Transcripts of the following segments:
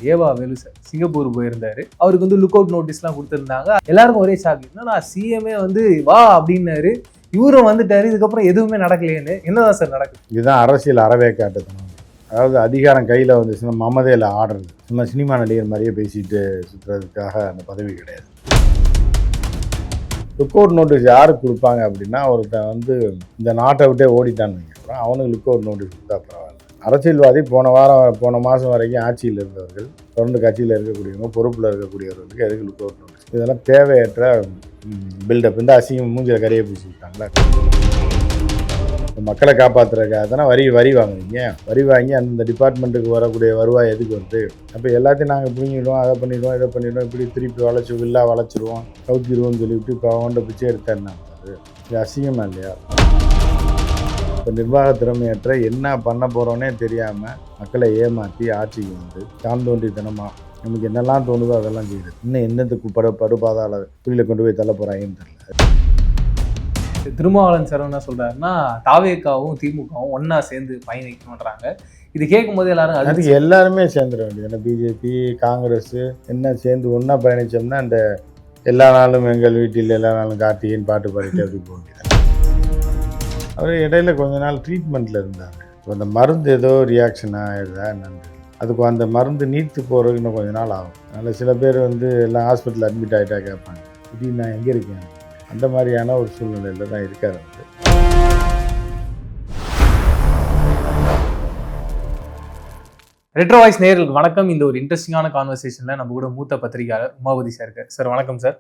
ஏவா Velu sir Singapore போயிருந்தாரு. அவருக்கு வந்து look out நோட்டீஸ்லாம் கொடுத்துருந்தாங்க. எல்லாருக்கும் ஒரே ஷாக். என்னன்னா சிஎம்ஏ வந்து வா அப்படின்னாரு, இவரும் வந்துட்டாரு. இதுக்கப்புறம் எதுவுமே நடக்கலையேன்னு. என்னதான் சார் நடக்குது? இதுதான் அரசியல் அறவே காட்டுத்தனம். அதாவது அதிகாரம் கையில் வந்துச்சுன்னா மமதையில் ஆடுறது. நம்ம சினிமா நடிகர் மாதிரியே பேசிட்டு சுற்றுறதுக்காக அந்த பதவி கிடையாது. லுக் அவுட் நோட்டீஸ் யாருக்கு கொடுப்பாங்க அப்படின்னா, ஒருத்தன் வந்து இந்த நாட்டை விட்டே ஓடிட்டான்னு வைங்க, அப்புறம் அவனுக்கு லுக் அவுட் நோட்டீஸ் கொடுத்தா பரவாயில்ல. அரசியல்வாதி போன மாதம் வரைக்கும் ஆட்சியில் இருந்தவர்கள், தொடர்ந்து கட்சியில் இருக்கக்கூடியவங்க, பொறுப்பில் இருக்கக்கூடியவர்களுக்கு எதுக்கு லுக் அவுட் நோட்டீஸ்? இதெல்லாம் தேவையற்ற பில்டப். இந்த அசிங்கம் மூஞ்சில் கரையை பூசி விட்டாங்களா? மக்களை காப்பாற்றுறதுக்காக தானே வரி வாங்குவீங்க. வரி வாங்கி அந்த டிபார்ட்மெண்ட்டுக்கு வரக்கூடிய வருவாய் எதுக்கு வருது? அப்போ எல்லாத்தையும் நாங்கள் பிடிங்கிடுவோம், அதை பண்ணிடுவோம், இதை பண்ணிடுவோம், இப்படி திருப்பி வளைச்சிருவோம், கவுத்திடுவோம்னு சொல்லிவிட்டு இப்போ அவன்கிட்ட பிச்சை எடுத்தேன்னா இது அசிங்கமாக இல்லையா? இப்போ நிர்வாக திறமையற்ற என்ன பண்ண போகிறோன்னே தெரியாமல் மக்களை ஏமாற்றி ஆட்சிக்கு வந்து தாந்தோண்டித்தனமாக நமக்கு என்னெல்லாம் தோணுதோ அதெல்லாம் செய்யுது. இன்னும் என்னத்துக்கு படுபாதாள புள்ளியில் கொண்டு போய் தள்ள போகிறாங்கன்னு தெரியல. திருமாவளவன் சார் என்ன சொல்றாருன்னா, தாவேகாவும் திமுகவும் ஒன்னா சேர்ந்து பயணிக்கணுன்றாங்க. இது கேட்கும் போது எல்லாரும் அதுக்கு எல்லாருமே சேர்ந்துட வேண்டியது. பிஜேபி, காங்கிரஸ் என்ன சேர்ந்து ஒன்றா பயணித்தோம்னா இந்த எல்லா நாளும் எங்கள் வீட்டில் எல்லா நாளும் கார்த்திகைன்னு பாட்டு பாடிட்டு அப்படி போக வேண்டியது. அவர் இடையில கொஞ்ச நாள் ட்ரீட்மெண்ட்டில் இருந்தாங்க. இப்போ அந்த மருந்து ஏதோ ரியாக்ஷன் ஆகிடுதா என்னன்னு, அதுக்கு அந்த மருந்து நீர்த்து போகிறதுக்கு இன்னும் கொஞ்ச நாள் ஆகும். அதனால் சில பேர் வந்து எல்லாம் ஹாஸ்பிட்டலில் அட்மிட் ஆகிட்டா கேட்பாங்க, இப்படி நான் எங்கே இருக்கேன், அந்த மாதிரியான ஒரு சூழ்நிலையில் தான் இருக்காது. வந்து ரெட்ரோ வாய்ஸ் நேயர்களுக்கு வணக்கம். இந்த ஒரு இன்ட்ரெஸ்டிங்கான கான்வர்சேஷனில் நம்ம கூட மூத்த பத்திரிகையாளர் உமாபதி சார் இருக்கார். சார் வணக்கம் sir.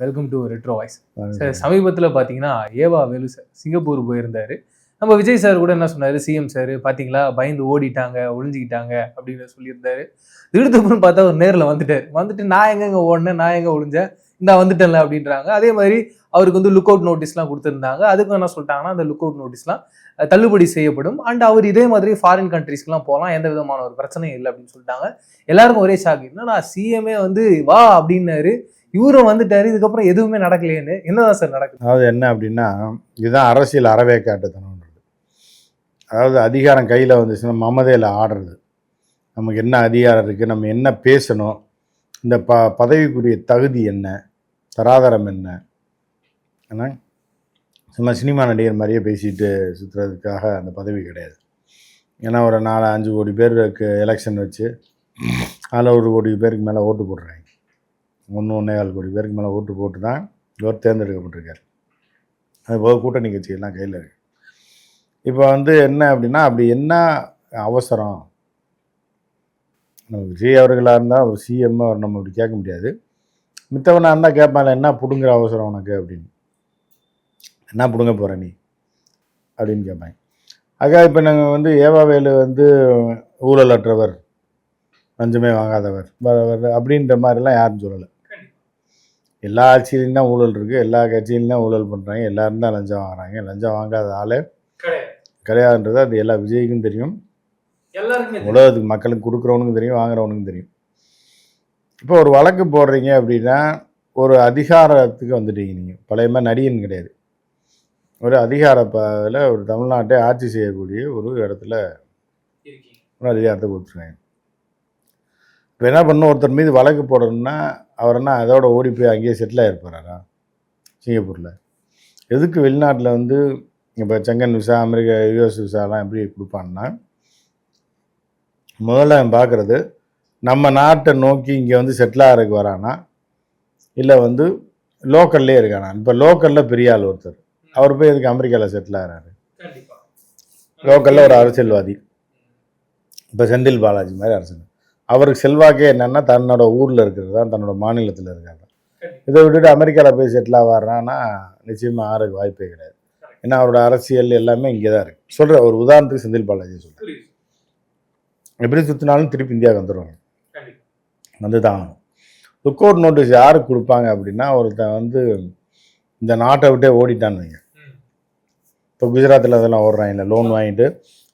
Welcome to retro voice. Sir சமீபத்தில் பார்த்தீங்கன்னா ஏவா வேலு சார் சிங்கப்பூர் போயிருந்தாரு. நம்ம விஜய் சார் கூட என்ன சொன்னார், சிஎம் சார் பார்த்தீங்களா பயந்து ஓடிட்டாங்க, ஒழிஞ்சிக்கிட்டாங்க அப்படின்னு சொல்லியிருந்தாரு. திடீர்னு பார்த்தா ஒரு நேரில் வந்துட்டு நான் எங்கெங்க ஓடினேன், நான் எங்கே ஒழிஞ்சேன், இந்த வந்துட்டேன்ல அப்படின்றாங்க. அதே மாதிரி அவருக்கு வந்து லுக் அவுட் நோட்டீஸ்லாம் கொடுத்துருந்தாங்க. அதுக்கும் என்ன சொல்லிட்டாங்கன்னா, அந்த லுக் அவுட் நோட்டீஸ்லாம் தள்ளுபடி செய்யப்படும். அண்ட் அவர் இதே மாதிரி ஃபாரின் கண்ட்ரீஸ்க்குலாம் போகலாம், எந்த விதமான ஒரு பிரச்சனையும் இல்லை அப்படின்னு சொல்லிட்டாங்க. எல்லாருக்கும் ஒரே ஷாக். என்னன்னா சிஎம்ஏ வந்து வா அப்படின்னாரு, இவரும் வந்துட்டாரு. இதுக்கப்புறம் எதுவுமே நடக்கலையேன்னு. என்னதான் சார் நடக்குது? அதாவது என்ன அப்படின்னா, இதுதான் அரசியல் அறவே காட்டுத்தனம்ன்றது. அதாவது அதிகாரம் கையில் வந்துச்சுன்னா மமதையில் ஆடுறது. நமக்கு என்ன அதிகாரம் இருக்குது, நம்ம என்ன பேசணும், இந்த பதவிக்குரிய தகுதி என்ன, தராதரம் என்ன, ஏன்னா சும்மா சினிமா நடிகர் மாதிரியே பேசிட்டு சுற்றுறதுக்காக அந்த பதவி கிடையாது. ஏன்னா ஒரு 4-5 கோடி பேருக்கு எலெக்ஷன் வச்சு அதில் 1 கோடி பேருக்கு மேலே ஓட்டு போடுறாங்க. 1-1.25 கோடி பேருக்கு மேலே ஓட்டு போட்டு தான் இவர் தேர்ந்தெடுக்கப்பட்டிருக்கார். அதுபோக கூட்டணி கட்சிகள்லாம் கையில் இருக்குது. இப்போ வந்து என்ன அப்படின்னா, அப்படி என்ன அவசரம்? நம்ம விஜய் அவர்களாக இருந்தால் ஒரு சிஎம் அவர் நம்ம அப்படி கேட்க முடியாது. மித்தவனாக இருந்தால் கேட்பாங்க, என்ன பிடுங்குற அவசரம் உனக்கு அப்படின்னு, என்ன பிடுங்க போகிற நீ அப்படின்னு கேட்பாங்க. அதுக்காக இப்போ நாங்கள் வந்து ஏவா வேலு வந்து ஊழலற்றவர், லஞ்சமே வாங்காதவர் அப்படின்ற மாதிரிலாம் யாரும் சொல்லலை. எல்லா ஆட்சியிலையும் தான் ஊழல் இருக்குது, எல்லா கட்சியிலையும் தான் ஊழல் பண்ணுறாங்க, எல்லோரும் தான் லஞ்சம் வாங்குறாங்க. லஞ்சம் வாங்காத ஆளே கிடையாதுன்றது அது எல்லா விஜய்க்கும் தெரியும், உலகத்துக்கு மக்களுக்கு கொடுக்குறவனுக்கும் தெரியும், வாங்குறவனுக்கும் தெரியும். இப்போ ஒரு வழக்கு போடுறீங்க அப்படின்னா ஒரு அதிகாரத்துக்கு வந்துட்டீங்க. நீங்கள் பழைய மாதிரி நடிகன் கிடையாது, ஒரு அதிகாரத்தில் ஒரு தமிழ்நாட்டை ஆட்சி செய்யக்கூடிய ஒரு இடத்துல ஒரு அதிகாரத்தை கொடுத்துருக்காங்க. இப்போ என்ன பண்ணணும், ஒருத்தர் மீது வழக்கு போடணும்னா அவர் என்ன அதோட ஓடி போய் அங்கேயே செட்டில் ஆகிருப்பாரா சிங்கப்பூரில்? எதுக்கு வெளிநாட்டில் வந்து இப்போ செங்கன் விசா, அமெரிக்கா, யூஎஸ் விசாலாம் எப்படி கொடுப்பான்னா, முதல்ல பார்க்குறது நம்ம நாட்டை நோக்கி இங்கே வந்து செட்டில் ஆகிறதுக்கு வரானா, இல்லை வந்து லோக்கல்லே இருக்கானா. இப்போ லோக்கலில் பெரிய ஆள் ஒருத்தர், அவர் போய் எதுக்கு அமெரிக்காவில் செட்டில் ஆகிறாரு? லோக்கலில் ஒரு அரசியல்வாதி, இப்போ செந்தில் பாலாஜி மாதிரி அரசியல், அவருக்கு செல்வாக்கே என்னென்னா தன்னோட ஊரில் இருக்கிறது தான், தன்னோட மாநிலத்தில் இருக்காது. இதை விட்டுட்டு அமெரிக்காவில் போய் செட்டில் ஆகிறான்னா நிச்சயமாக ஆறதுக்கு வாய்ப்பே கிடையாது. ஏன்னா அவரோட அரசியல் எல்லாமே இங்கே தான் இருக்குது. சொல்கிற ஒரு உதாரணத்துக்கு செந்தில் பாலாஜி சொல்கிறேன், எப்படி சுற்றினாலும் திருப்பி இந்தியாவுக்கு வந்துடுவாங்க, வந்து தான் ஆகணும். லுக் அவுட் நோட்டீஸ் யாருக்கு கொடுப்பாங்க அப்படின்னா, ஒருத்தன் வந்து இந்த நாட்டை விட்டே ஓடிட்டான்னு வைங்க. இப்போ குஜராத்தில் அதெல்லாம் ஓடுறாங்க, லோன் வாங்கிட்டு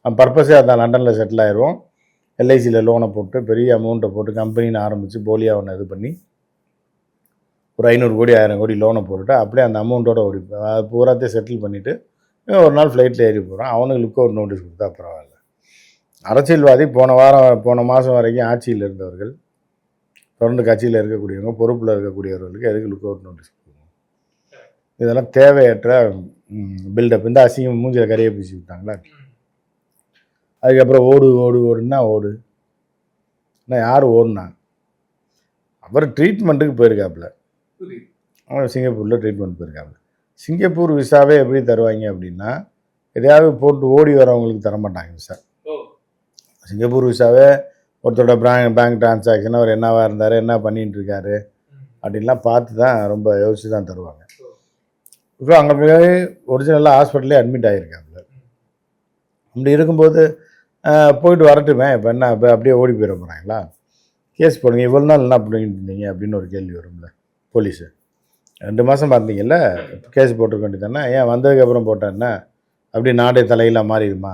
அவன் பர்பஸே அதான் லண்டனில் செட்டில் ஆயிடுவோம். எல்ஐசியில் லோனை போட்டு பெரிய அமௌண்ட்டை போட்டு கம்பெனின்னு ஆரம்பித்து போலியாக ஒன்று இது பண்ணி ஒரு 500 கோடி 1000 கோடி லோனை போட்டுட்டு அப்படியே அந்த அமௌண்ட்டோட ஓடி அது பூராத்தையும் செட்டில் பண்ணிவிட்டு ஒரு நாள் ஃப்ளைட்டில் ஏறி போகிறான். அவனுக்கு லுக் அவுட் நோட்டீஸ் கொடுத்தா பரவாயில்ல. அரசியல்வாதி போன மாதம் வரைக்கும் ஆட்சியில் இருந்தவர்கள், தொடர்ந்து கட்சியில் இருக்கக்கூடியவங்க, பொறுப்பில் இருக்கக்கூடியவர்களுக்கு எதுக்கு லுக் அவுட் நோட்டீஸ் கொடுக்கணும்? இதெல்லாம் தேவையற்ற பில்டப். இந்த அசிங்கம் மூஞ்சில கரையை பூசி விட்டாங்களா? அதுக்கப்புறம் ஓடுன்னா ஓடு. ஆனால் யார் ஓடுனா? அவர் ட்ரீட்மெண்ட்டுக்கு போயிருக்காப்புல. அவர் சிங்கப்பூரில் ட்ரீட்மெண்ட் போயிருக்காப்புல. சிங்கப்பூர் விசாவே எப்படி தருவாங்க அப்படின்னா, எதையாவது போட்டு ஓடி வரவங்களுக்கு தரமாட்டாங்க விசா. சிங்கப்பூர் விசாவே ஒருத்தரோட பேங்க் டிரான்சாக்ஷன், அவர் என்னவா இருந்தார், என்ன பண்ணிட்டு இருக்காரு அப்படின்லாம் பார்த்து தான் ரொம்ப யோசிச்சு தான் தருவாங்க. இப்போ அங்கே போய் ஒரிஜினலாக ஹாஸ்பிட்டலே அட்மிட் ஆகியிருக்காப்புல. அப்படி இருக்கும்போது போயிட்டு வரட்டுமே, இப்போ என்ன இப்போ அப்படியே ஓடி போயிட போகிறாங்களா? கேஸ் போடுங்க. இவ்வளோ நாள் என்ன பண்ணிட்டு இருந்தீங்க அப்படின்னு ஒரு கேள்வி வரும்ல போலீஸு. 2 மாதம் பார்த்தீங்கல்ல, கேஸ் போட்டிருக்க வேண்டியதானே? ஏன் வந்ததுக்கப்புறம் போட்டான்னா அப்படி நாடே தலையில் மாறிடுமா?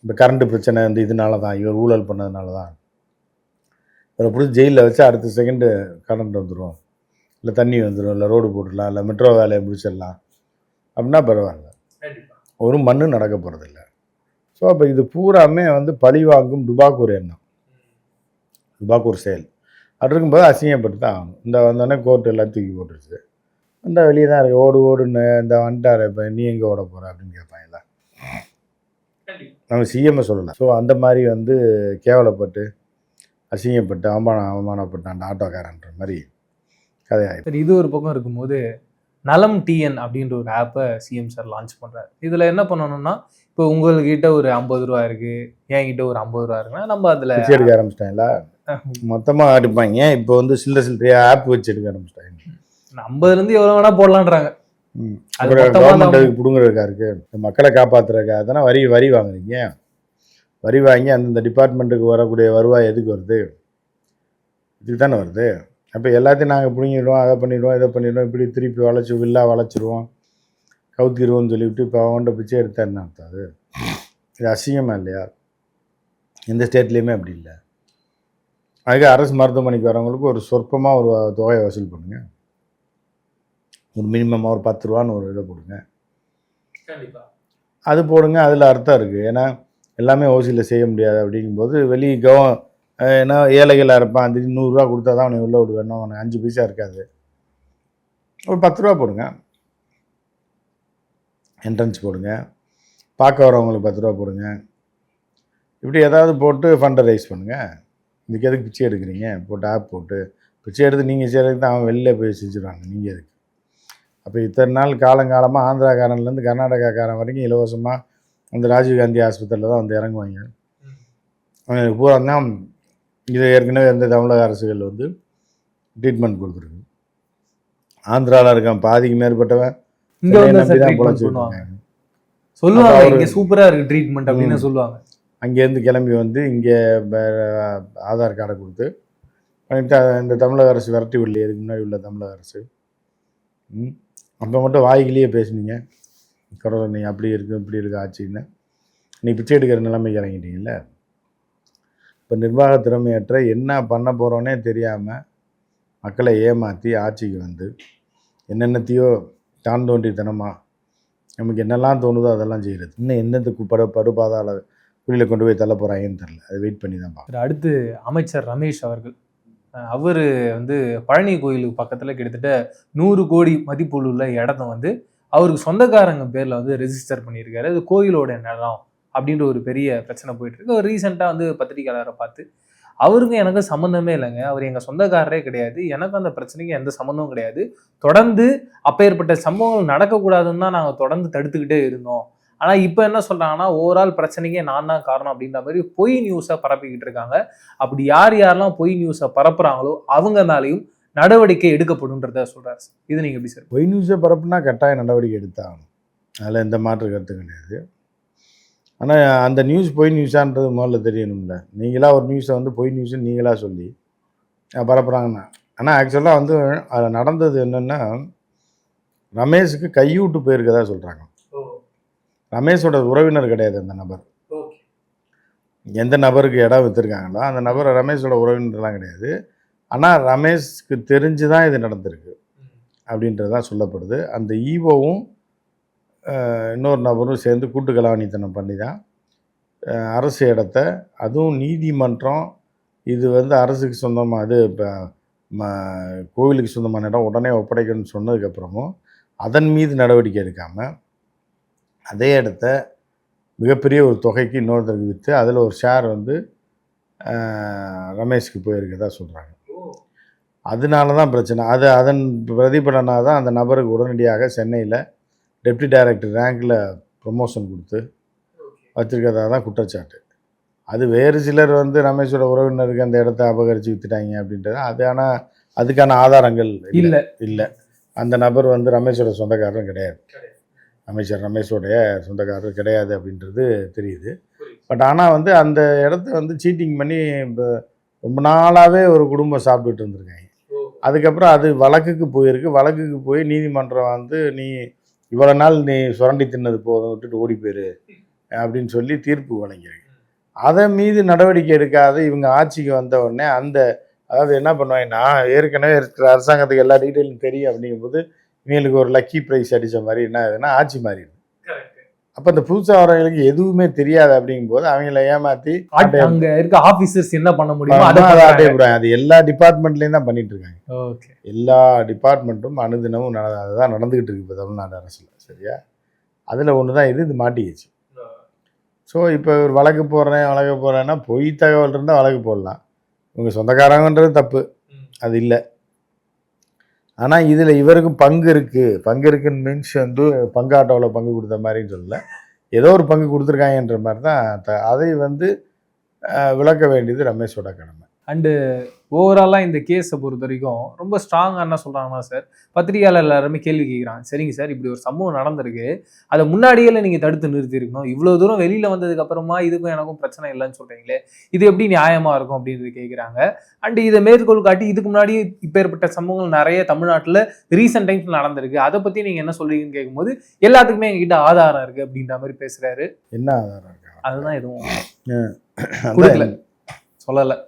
இப்போ கரண்ட்டு பிரச்சனை வந்து இதனால தான், இவர் ஊழல் பண்ணதுனால தான். இவரை பிடிச்சி ஜெயிலில் வச்சு அடுத்த செகண்டு கரண்ட் வந்துடும், இல்லை தண்ணி வந்துடும், இல்லை ரோடு போட்டுடலாம், இல்லை மெட்ரோ வேலையை முடிச்சிடலாம் அப்படின்னா பரவாயில்ல. ஒரு மண்ணு நடக்க போகிறதில்ல. ஸோ அப்போ இது பூராமே வந்து பழி வாங்கும் டுபாக்கூர் எண்ணம், டுபாக்கூர் செயல். அப்படி இருக்கும்போது அசிங்கப்பட்டு தான் ஆகணும். இந்த வந்தோடனே கோர்ட்டு எல்லாம் தூக்கி போட்டுருச்சு. இந்த வெளியே தான் இருக்குது, ஓடுன்னு இந்த வந்துட்டார், இப்போ நீ எங்கே ஓட போகிற அப்படின்னு கேட்பாங்களா? நம்ம சிஎம்ஐ சொல்லலாம். ஸோ அந்த மாதிரி வந்து கேவலப்பட்டு அசிங்கப்பட்டு அவமானப்பட்ட அந்த ஆட்டோக்காரன்ற மாதிரி கதையாயிடும். இது ஒரு பக்கம் இருக்கும்போது நலம் டிஎன் அப்படின்ற ஒரு ஆப்பை சிஎம் சார் லான்ச் பண்ணுறாரு. இதில் என்ன பண்ணணும்னா, இப்போ உங்கள்கிட்ட ஒரு 50 ரூபா இருக்குது, என்கிட்ட ஒரு 50 ரூபா இருக்குன்னா நம்ம அதில் வச்சு எடுக்க ஆரம்பிச்சிட்டாங்களா? மொத்தமாக அடிப்பாங்க. இப்போ வந்து சில்லறையாக ஆப் வச்சு எடுக்க ஆரம்பிச்சிட்டாங்க. 50லேருந்து எவ்வளோ வேணால் போடலான்றாங்க. கவர்மெண்ட் அதுக்கு பிடுங்குறதுக்கா இருக்குது, மக்களை காப்பாற்றுறதுக்காக தானே வரி வாங்குறீங்க. வரி வாங்கி அந்தந்த டிபார்ட்மெண்ட்டுக்கு வரக்கூடிய வருவாய் எதுக்கு வருது? இதுக்கு தானே வருது. அப்போ எல்லாத்தையும் நாங்கள் பிடுங்கிடுவோம், அதை பண்ணிடுவோம், இதை பண்ணிடுவோம், இப்படி திருப்பி வளைச்சிருவோம், கவுத்திடுவோம்னு சொல்லிவிட்டு இப்போ அவன்கிட்ட பிச்சை எடுத்தா என்ன அர்த்தம்? அது இது அசிங்கமாக இல்லையா? எந்த ஸ்டேட்லேயுமே அப்படி இல்லை. அதுக்கு அரசு மருத்துவமனைக்கு வரவங்களுக்கு ஒரு சொற்பமாக ஒரு தொகையை வசூல் பண்ணுங்கள். ஒரு மினிமமாக ஒரு 10 ரூபான்னு ஒரு இதை போடுங்க. அது போடுங்க, அதில் அர்த்தம் இருக்குது. ஏன்னா எல்லாமே ஓசியில் செய்ய முடியாது அப்படிங்கும்போது ஏன்னா ஏழைகளாக இருப்பான், அந்த 100 ரூபா கொடுத்தா தான் அவனை உள்ள விடுவேன், அவனுக்கு 5 பைசா இருக்காது. ஒரு 10 ரூபா போடுங்க, என்ட்ரன்ஸ் போடுங்க, பார்க்க வரவங்களுக்கு 10 ரூபா போடுங்க. இப்படி ஏதாவது போட்டு ஃபண்டை ரைஸ் பண்ணுங்கள். இதுக்கு எதுக்கு பிச்சை எடுக்கிறீங்க? போட்டு ஆப் போட்டு பிச்சை எடுத்து நீங்கள் செய்கிறதுக்கு தான் அவன் வெளில போய் செஞ்சுருவாங்க. நீங்கள் எதுக்கு? அப்போ இத்தனை நாள் காலங்காலமாக ஆந்திராக்காரன்லேருந்து கர்நாடகாக்காரன் வரைக்கும் இலவசமாக அந்த ராஜீவ்காந்தி ஆஸ்பத்திரியில் தான் வந்து இறங்குவாங்க. அவங்களுக்கு பூரா தான் இதை ஏற்கனவே இந்த தமிழக அரசுகள் வந்து ட்ரீட்மெண்ட் கொடுத்துருக்கு. ஆந்திராவில் இருக்கான் பாதிக்கு மேற்பட்டவன் இங்கே நம்பி தான் பொழைச்சிருக்காங்க. சொல்லுவாங்க இங்கே சூப்பராக இருக்குது ட்ரீட்மெண்ட் அப்படின்னு சொல்லுவாங்க. அங்கேருந்து கிளம்பி வந்து இங்கே ஆதார் கார்டை கொடுத்து இந்த தமிழக அரசு விரட்டி விடலையே, இதுக்கு முன்னாடி உள்ள தமிழக அரசு. அப்போ மட்டும் வாய்கிலேயே பேசுனீங்க, நீ அப்படி இருக்கு இப்படி இருக்கு ஆட்சின்னு. நீ பிச்சை எடுக்கிற நிலைமைக்கு இறங்கிட்டீங்கல்ல. இப்போ நிர்வாக திறமையற்ற என்ன பண்ண போகிறோன்னே தெரியாமல் மக்களை ஏமாற்றி ஆட்சிக்கு வந்து என்னென்னத்தையோ தான் தோன்றித்தனமாக நமக்கு என்னெல்லாம் தோணுதோ அதெல்லாம் செய்கிறது. இன்னும் என்னத்துக்கு படுபாதாள குழியில் கொண்டு போய் தள்ள போகிறாங்கன்னு தெரில. அதை வெயிட் பண்ணி தான் பார்க்குறேன். அடுத்து அமைச்சர் ரமேஷ் அவர்கள், அவர் வந்து பழனி கோயிலுக்கு பக்கத்தில் கிட்டத்தட்ட 100 கோடி மதிப்புள்ள இடத்த வந்து அவருக்கு சொந்தக்காரங்க பேரில் வந்து ரெஜிஸ்டர் பண்ணியிருக்காரு. அது கோயிலோட நிலம் அப்படின்ற ஒரு பெரிய பிரச்சனை போயிட்டு இருக்கு. அவர் ரீசெண்டாக வந்து பத்திரிகையாளரை பார்த்து, அவருக்கு எனக்கு சம்மந்தமே இல்லைங்க, அவர் எங்கள் சொந்தக்காரரே கிடையாது, எனக்கு அந்த பிரச்சனைக்கு எந்த சம்மந்தமும் கிடையாது, தொடர்ந்து அப்பேற்பட்ட சம்பவங்கள் நடக்கக்கூடாதுன்னு தான் நாங்கள் தொடர்ந்து தடுத்துக்கிட்டே இருந்தோம், ஆனால் இப்போ என்ன சொல்கிறாங்கன்னா ஓவரால் பிரச்சனைக்கே நான் தான் காரணம் அப்படின்ற மாதிரி பொய் நியூஸை பரப்பிக்கிட்டு இருக்காங்க. அப்படி யாரெல்லாம் பொய் நியூஸை பரப்புகிறாங்களோ அவங்க மேலேயும் நடவடிக்கை எடுக்கப்படும்ன்றத சொல்கிறார். இது நீங்கள் எப்படி சார்? பொய் நியூஸை பரப்புனா கட்டாய நடவடிக்கை எடுத்தாகணும், அதில் எந்த மாற்று கருத்து கிடையாது. ஆனால் அந்த நியூஸ் பொய் நியூஸான்றது முதல்ல தெரியணும்ல. நீங்களாக ஒரு நியூஸை வந்து பொய் நியூஸ்ன்னு நீங்களாக சொல்லி பரப்புகிறாங்கன்னா. ஆனால் ஆக்சுவலாக வந்து அதில் நடந்தது என்னென்னா, ரமேஷுக்கு கையூட்டு போயிருக்கதா சொல்கிறாங்க. ரமேஷோட உறவினர் கிடையாது அந்த நபர். எந்த நபருக்கு இடம் விற்றுருக்காங்களோ அந்த நபர் ரமேஷோட உறவினர்லாம் கிடையாது. ஆனால் ரமேஷ்க்கு தெரிஞ்சு தான் இது நடந்திருக்கு அப்படின்றது தான் சொல்லப்படுது. அந்த ஈவோவும் இன்னொரு நபரும் சேர்ந்து கூட்டு கலாவணித்தனம் பண்ணி தான் அரசு இடத்த, அதுவும் நீதிமன்றம் இது வந்து அரசுக்கு சொந்தமாக அது இப்போ கோவிலுக்கு சொந்தமான இடம் உடனே ஒப்படைக்கணும்னு சொன்னதுக்கப்புறமும் அதன் மீது நடவடிக்கை எடுக்காமல் அதே இடத்த மிகப்பெரிய ஒரு தொகைக்கு இன்னொருத்தருக்கு விற்று அதில் ஒரு ஷேர் வந்து ரமேஷ்க்கு போயிருக்கதா சொல்கிறாங்க. அதனால தான் பிரச்சனை. அதன் பிரதிபலனாக தான் அந்த நபருக்கு உடனடியாக சென்னையில் டெப்டி டைரக்டர் ரேங்கில் ப்ரொமோஷன் கொடுத்து வச்சுருக்கிறதா தான் குற்றச்சாட்டு. அது வேறு சிலர் வந்து ரமேஷோட உறவினருக்கு அந்த இடத்த அபகரித்து விற்றுட்டாங்க அப்படின்றது அது. ஆனால் அதுக்கான ஆதாரங்கள் இல்லை. அந்த நபர் வந்து ரமேஷோட சொந்தக்காரரும் கிடையாது. அமைச்சர் ரமேஷோடைய சொந்தக்காரர் கிடையாது அப்படின்றது தெரியுது. பட் ஆனால் வந்து அந்த இடத்த வந்து சீட்டிங் பண்ணி இப்போ ரொம்ப நாளாகவே ஒரு குடும்பம் சாப்பிட்டுட்டு இருந்திருக்காங்க. அதுக்கப்புறம் அது வழக்குக்கு போயிருக்கு. வழக்குக்கு போய் நீதிமன்றம் வந்து நீ இவ்வளோ நாள் நீ சுரண்டி தின்னது போதும், விட்டுட்டு ஓடி போயிரு அப்படின்னு சொல்லி தீர்ப்பு வழங்கியிருக்கு. அதை மீது நடவடிக்கை எடுக்காத இவங்க ஆட்சிக்கு வந்த உடனே அதாவது என்ன பண்ணுவாங்கன்னா, ஏற்கனவே இருக்கிற அரசாங்கத்துக்கு எல்லா டீட்டெயிலும் தெரியும் அப்படிங்கும்போது இவங்களுக்கு ஒரு லக்கி ப்ரைஸ் அடித்த மாதிரி என்ன ஆகுதுன்னா ஆட்சி மாறிடுது. அப்போ இந்த புதுசாக வரவங்களுக்கு எதுவுமே தெரியாது அப்படிங்கும்போது அவங்கள ஏமாற்றி அங்க இருக்க ஆபீசர்ஸ் என்ன பண்ண முடியுமோ அதை ஆட்டை விடுவாங்க. அது எல்லா டிபார்ட்மெண்ட்லேயும் தான் பண்ணிட்டு இருக்காங்க. எல்லா டிபார்ட்மெண்ட்டும் அனுதினமும் அதுதான் நடந்துகிட்டு இருக்கு இப்போ தமிழ்நாடு அரசில். சரியா? அதில் ஒன்று தான் இது மாட்டிக்கிச்சு. ஸோ இப்போ ஒரு வழக்கு போடுறேன்னா பொய் தகவல் இருந்தால் வழக்கு போடலாம். இவங்க சொந்தக்காரங்கன்றது தப்பு, அது இல்லை. ஆனால் இதில் இவருக்கும் பங்கு இருக்குன்னு மீன்ஸ் வந்து பங்காட்டோவில் பங்கு கொடுத்த மாதிரின்னு சொல்லல, ஏதோ ஒரு பங்கு கொடுத்துருக்காங்கன்ற மாதிரி தான் அதை வந்து விளக்க வேண்டியது ரமேஷோட கடமை. அண்டு ஓவராலாக இந்த கேஸை பொறுத்த வரைக்கும் ரொம்ப ஸ்ட்ராங்காக என்ன சொல்கிறாங்கன்னா சார், பத்திரிகையாளர் எல்லாருமே கேள்வி கேட்குறாங்க. சரிங்க சார், இப்படி ஒரு சம்பவம் நடந்திருக்கு, அதை முன்னாடியே நீங்கள் தடுத்து நிறுத்தியிருக்கணும், இவ்வளோ தூரம் வெளியில் வந்ததுக்கப்புறமா இதுக்கும் எனக்கும் பிரச்சனை இல்லைன்னு சொல்கிறீங்களே, இது எப்படி நியாயமாக இருக்கும் அப்படின்றது கேட்குறாங்க. அண்டு இதை மேற்கோள் காட்டி இதுக்கு முன்னாடி இப்போ ஏற்பட்ட சம்பவங்கள் நிறைய தமிழ்நாட்டில் ரீசெண்ட் டைம்ஸில் நடந்திருக்கு, அதை பற்றி நீங்கள் என்ன சொல்றீங்கன்னு கேட்கும்போது எல்லாத்துக்குமே எங்ககிட்ட ஆதாரம் இருக்குது அப்படின்ற மாதிரி பேசுகிறாரு. என்ன ஆதாரம் இருக்கு? அதுதான் எதுவும் கொடுக்கல, சொல்லலை.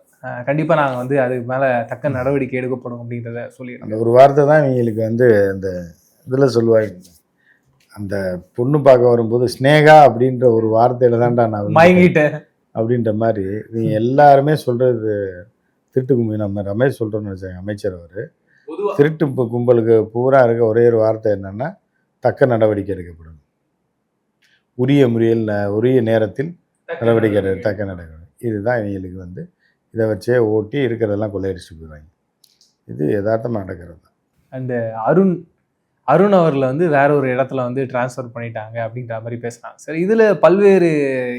கண்டிப்பாக நாங்கள் வந்து அதுக்கு மேலே தக்க நடவடிக்கை எடுக்கப்படும் அப்படின்றத சொல்லிடுறோம். அந்த ஒரு வார்த்தை தான் இவங்களுக்கு வந்து அந்த இதில் சொல்லுவாங்க, அந்த பொண்ணு பார்க்க வரும்போது ஸ்னேகா அப்படின்ற ஒரு வார்த்தையில தான்டா நான் மயங்கிட்டேன் அப்படின்ற மாதிரி இவங்க எல்லாருமே சொல்கிறது திருட்டு கும்பல். நம்ம ரமேஷ் சொல்கிறோன்னு நினச்சாங்க அமைச்சர். அவர் திருட்டு கும்பலுக்கு பூரா இருக்க ஒரே ஒரு வார்த்தை என்னென்னா தக்க நடவடிக்கை எடுக்கப்படும், உரிய நேரத்தில் நடவடிக்கை தக்க நடவடிக்கை. இதுதான் இவங்களுக்கு வந்து இதை வச்சே ஓட்டி இருக்கிறதெல்லாம் கொள்ளையடிச்சு போயிடுவாங்க. இது யதார்த்தமாக நடக்கிறது தான். அண்டு அருண் அவர்களை வந்து வேற ஒரு இடத்துல வந்து டிரான்ஸ்ஃபர் பண்ணிட்டாங்க அப்படின்ற மாதிரி பேசுகிறாங்க சார். இதில் பல்வேறு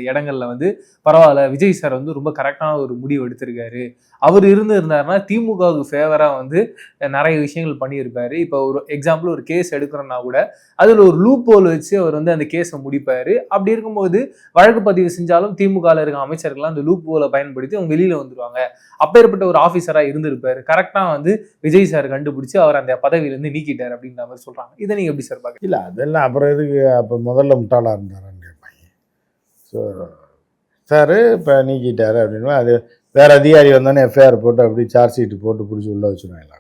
இடங்களில் வந்து பரவாயில்ல, விஜய் சார் வந்து ரொம்ப கரெக்டான ஒரு முடிவு எடுத்திருக்காரு, அவர் இருந்தாருன்னா திமுகவுக்கு ஃபேவராக வந்து நிறைய விஷயங்கள் பண்ணியிருப்பார். இப்போ ஒரு எக்ஸாம்பிள் ஒரு கேஸ் எடுக்கிறோன்னா கூட அதில் ஒரு லூப் ஹோல் வச்சு அவர் வந்து அந்த கேஸை முடிப்பார். அப்படி இருக்கும்போது வழக்கு பதிவு செஞ்சாலும் திமுகவில் இருக்க அமைச்சர்கள்லாம் அந்த லூப் ஹோலை பயன்படுத்தி அவங்க வெளியில் வந்துடுவாங்க. அப்பேற்பட்ட ஒரு ஆஃபீஸராக இருந்திருப்பார். கரெக்டாக வந்து விஜய் சார் கண்டுபிடிச்சி அவர் அந்த பதவியிலேருந்து நீக்கிட்டார் அப்படின்ற மாதிரி சொல்கிறாங்க. இதை நீங்கள் எப்படி சார் பார்க்க? இல்லை, அதெல்லாம் அப்புறம் எதுக்கு அப்போ முதல்ல முட்டாளாக இருந்தாரான்னு கேட்பாங்க. ஸோ சார் இப்போ நீக்கிட்டார் அப்படின்னா அது வேறு அதிகாரி வந்தோடனே எஃப்ஐஆர் போட்டு அப்படி சார்ஜ் ஷீட்டு போட்டு பிடிச்சி உள்ளே வச்சுருவாங்க.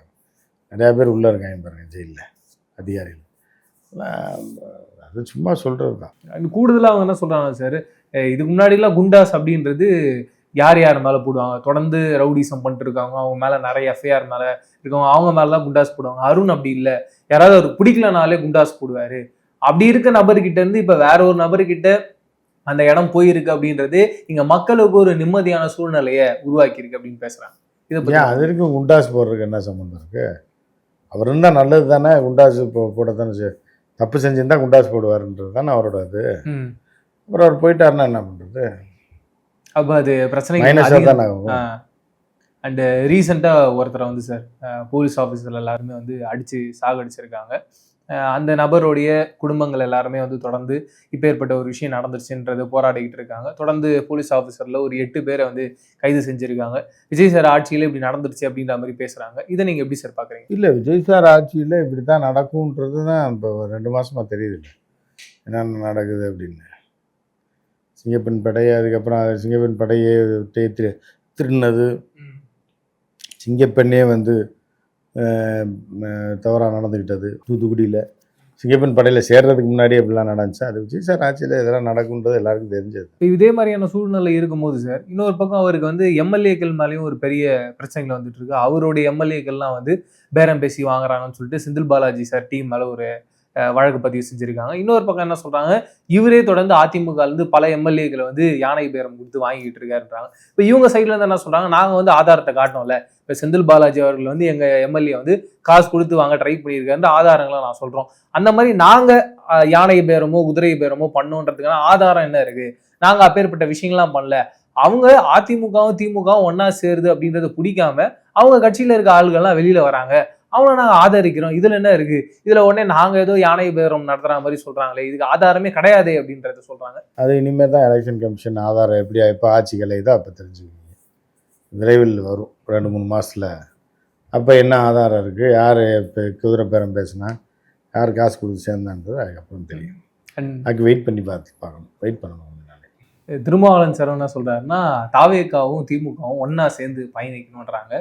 நிறையா பேர் உள்ளே இருக்காங்க பாருங்க ஜெயிலில் அதிகாரிகள். அது சும்மா சொல்கிறது தான். கூடுதலாக அவங்க என்ன சொல்கிறாங்க சார், இதுக்கு முன்னாடிலாம் குண்டாஸ் அப்படின்றது யார் மேலே போடுவாங்க, தொடர்ந்து ரவுடிசம் பண்ணிட்டு இருக்காங்க, அவங்க மேலே நிறைய எஃப்ஐஆர் மேலே இருக்கவங்க அவங்க மேலே தான் குண்டாஸ் போடுவாங்க. அருண் அப்படி இல்லை, யாராவது அவர் பிடிக்கலனாலே குண்டாஸ் போடுவார். அப்படி இருக்க நபர்கிட்ட இருந்து இப்போ வேற ஒரு நபர்கிட்ட அந்த இடம் போயிருக்கு அப்படின்றது இங்கே மக்களுக்கு ஒரு நிம்மதியான சூழ்நிலையை உருவாக்கியிருக்கு அப்படின்னு பேசுகிறாங்க. இதை பற்றி அதற்கு குண்டாஸ் போடுறதுக்கு என்ன சம்மந்தம் இருக்குது? அவர் இருந்தால் நல்லது தானே, குண்டாஸ் போட தானே, தப்பு செஞ்சுருந்தா குண்டாஸ் போடுவாருன்றது தானே அவரோட இது. அப்புறம் அவர் போயிட்டாருன்னா என்ன பண்ணுறது? அப்போ அது பிரச்சனை தானே ஆகும். அண்டு ரீசெண்டாக ஒருத்தரை வந்து சார் போலீஸ் ஆஃபீஸர் எல்லாருமே வந்து அடித்து சாகடிச்சிருக்காங்க. அந்த நபருடைய குடும்பங்கள் எல்லாருமே வந்து தொடர்ந்து இப்போ ஏற்பட்ட ஒரு விஷயம் நடந்துருச்சுன்றது போராடிக்கிட்டு இருக்காங்க. தொடர்ந்து போலீஸ் ஆஃபீஸரில் ஒரு 8 பேரை வந்து கைது செஞ்சுருக்காங்க. விஜய் சார் ஆட்சியில் இப்படி நடந்துருச்சு அப்படின்ற மாதிரி பேசுகிறாங்க. இதை நீங்கள் எப்படி சார் பார்க்குறீங்க? இல்லை, விஜய் சார் ஆட்சியில் இப்படி தான் நடக்கும்ன்றது தான் இப்போ 2 மாதமாக தெரியுது இல்லை என்னென்ன நடக்குது அப்படின்னு. சிங்கப்பெண் படை, அதுக்கப்புறம் சிங்கப்பெண் படையை திருடினது, சிங்கப்பெண்ணே வந்து தவறாக நடந்துக்கிட்டது தூத்துக்குடியில், சிங்கப்பன் படையில் சேர்றதுக்கு முன்னாடி எப்படிலாம் நடந்துச்சு, அது விஜய் சார் ஆட்சியில் இதெல்லாம் நடக்குன்றது எல்லாருக்கும் தெரிஞ்சது. இப்ப இதே மாதிரியான சூழ்நிலை இருக்கும்போது சார், இன்னொரு பக்கம் அவருக்கு வந்து எம்எல்ஏக்கள் மேலேயும் ஒரு பெரிய பிரச்சனைகள் வந்துட்டு இருக்கு. அவருடைய எம்எல்ஏக்கள்லாம் வந்து பேரம் பேசி வாங்குறாங்கன்னு சொல்லிட்டு செந்தில் பாலாஜி சார் டீம் மேல ஒரு வழக்கு பதிவு செஞ்சிருக்காங்க. இன்னொரு பக்கம் என்ன சொல்றாங்க, இவரே தொடர்ந்து அதிமுக இருந்து பல எம்எல்ஏக்களை வந்து யானை பேரம் கொடுத்து வாங்கிட்டு இருக்காருன்றாங்க. இப்ப இவங்க சைட்ல இருந்து என்ன சொல்றாங்க, நாங்க வந்து ஆதாரத்தை காட்டணும்ல, இப்ப செந்தில் பாலாஜி அவர்கள் வந்து எங்க எம்எல்ஏ வந்து காசு கொடுத்து வாங்க ட்ரை பண்ணியிருக்காரு ஆதாரங்களை நான் சொல்றோம். அந்த மாதிரி நாங்க யானை பேரமோ குதிரை பேரமோ பண்ணோன்றதுக்கான ஆதாரம் என்ன இருக்கு, நாங்க அப்பேற்பட்ட விஷயங்கள்லாம் பண்ணல. அவங்க அதிமுகவும் திமுகவும் ஒன்னா சேருது அப்படின்றத பிடிக்காம அவங்க கட்சியில இருக்க ஆளுகள்லாம் வெளியில வராங்க, அவங்கள நாங்க ஆதரிக்கிறோம், இதுல என்ன இருக்கு, இதுல உடனே நாங்க ஏதோ யானை பேரம் நடத்துற மாதிரி சொல்றாங்களே, இதுக்கு ஆதாரமே கிடையாதே அப்படின்றத சொல்றாங்க. அது இனிமேல் தான் எலெக்ஷன் கமிஷன் ஆதாரம் எப்படியா இப்போ ஆட்சிகளை தான் அப்போ தெரிஞ்சுக்குவீங்க. விரைவில் வரும் 2-3 மாதத்தில். அப்போ என்ன ஆதாரம் இருக்குது, யார் இப்போ குதிரை பேரம் பேசுனா, யார் காசு கொடுத்து சேர்ந்தான்றது அதுக்கப்புறம் தெரியும். அதுக்கு வெயிட் பண்ணி பார்க்கணும், வெயிட் பண்ணணும். திருமாவளவன் சார் என்ன சொல்றாருன்னா, தாவேகாவும் திமுகவும் ஒன்னா சேர்ந்து பயணிக்கணும்ன்றாங்க.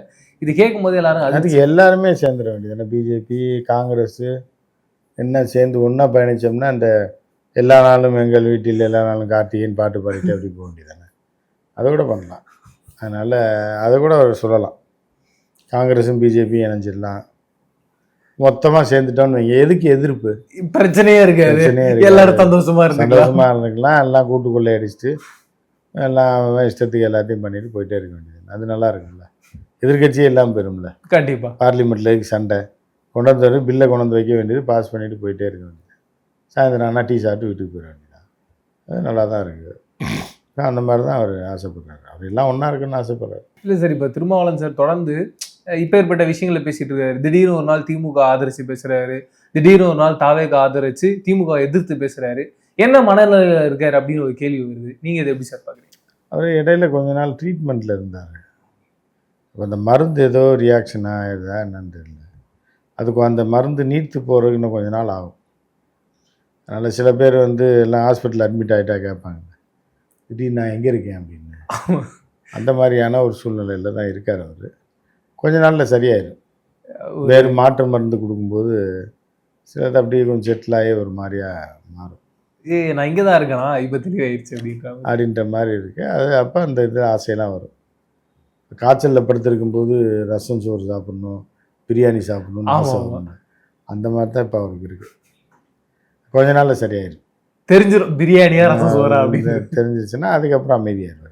இது கேட்கும் போது எல்லாரும் அதுக்கு எல்லாருமே சேர்ந்துட வேண்டியது. பிஜேபி காங்கிரஸ் என்ன சேர்ந்து ஒன்றா பயணித்தோம்னா, அந்த எல்லா நாளும் எங்கள் வீட்டில் எல்லா நாளும் கார்த்திகேயன் பாட்டு பாடிட்டு அப்படி போக வேண்டியதானே, அதை கூட பண்ணலாம். அதனால் அதை கூட அவர் சொல்லலாம், காங்கிரஸும் பிஜேபியும் இணைஞ்சிடலாம், மொத்தமாக சேர்ந்துட்டோன்னு வைங்க. எதுக்கு எதிர்ப்பு, பிரச்சனையே இருக்காது, எல்லாரும் சந்தோஷமா இருந்துக்கலாம். எல்லாம் கூட்டுக்குள்ளே அடிச்சுட்டு எல்லாம் இஷ்டத்துக்கு எல்லாத்தையும் பண்ணிட்டு போயிட்டே இருக்க வேண்டியது. அது நல்லா இருக்குல்ல, எதிர்கட்சியே எல்லாம் பெறும்ல. கண்டிப்பா பார்லிமெண்ட்டில் சண்டை கொண்டு வந்து பில்லை கொண்டு வந்து வைக்க வேண்டியது, பாஸ் பண்ணிட்டு போயிட்டே இருக்க வேண்டியது. சாயந்தரம் ஆனால் டீ சாப்பிட்டு வீட்டுக்கு போயிட வேண்டியதான். அது நல்லா தான் இருக்குது. அந்த மாதிரி தான் அவர் ஆசைப்படுறாரு. அவர் எல்லாம் ஒன்றா இருக்குன்னு ஆசைப்படுறாரு. இல்லை சார், இப்போ திருமாவளவன் சார் தொடர்ந்து இப்பேற்பட்ட விஷயங்களை பேசிட்டு இருக்காரு. திடீர்னு ஒரு நாள் திமுக ஆதரிச்சு பேசுறாரு, திடீர்னு ஒரு நாள் தாவேக ஆதரிச்சு திமுக எதிர்த்து பேசுறாரு. என்ன மனநிலையில இருக்காரு அப்படின்னு ஒரு கேள்வி வருது. நீங்க இதை எப்படி சார் பாக்குறீங்க? அவர் இடையில கொஞ்ச நாள் ட்ரீட்மெண்ட்ல இருந்தார். இப்போ அந்த மருந்து ஏதோ ரியாக்ஷன் ஆகிடுதா என்னன்னு தெரியல. அதுக்கு அந்த மருந்து நீர்த்து போகிறதுக்கு இன்னும் கொஞ்ச நாள் ஆகும். அதனால் சில பேர் வந்து எல்லாம் ஹாஸ்பிட்டல் அட்மிட் ஆகிட்டா கேட்பாங்க, திடீர்னு நான் எங்கே இருக்கேன் அப்படின்னு. அந்த மாதிரியான ஒரு சூழ்நிலையில் தான் இருக்கார் அவர். கொஞ்ச நாளில் சரியாயிடும். வேறு மாற்று மருந்து கொடுக்கும்போது சிலது அப்படியே கொஞ்சம் செட்டில் ஆகி ஒரு மாதிரியா மாறும். நான் இங்கே தான் இருக்கேனா, இப்போ தெளிவாயிடுச்சு அப்படின்ற மாதிரி இருக்குது. அது அப்போ அந்த இது ஆசையெல்லாம் வரும். காய்ச்சலில் படுத்திருக்கும்போது ரசம் சோறு சாப்பிட்ணும், பிரியாணி சாப்பிட்ணும்னு ஆசை வரும். அந்த மாதிரி தான் இப்போ அவருக்கு இருக்குது. கொஞ்ச நாளில் சரியாயிடும். தெரிஞ்சிடும் பிரியாணியா ரசம் சோறா அப்படின்னு தெரிஞ்சிச்சுன்னா அதுக்கப்புறம் அமைதியாகிடுவார்.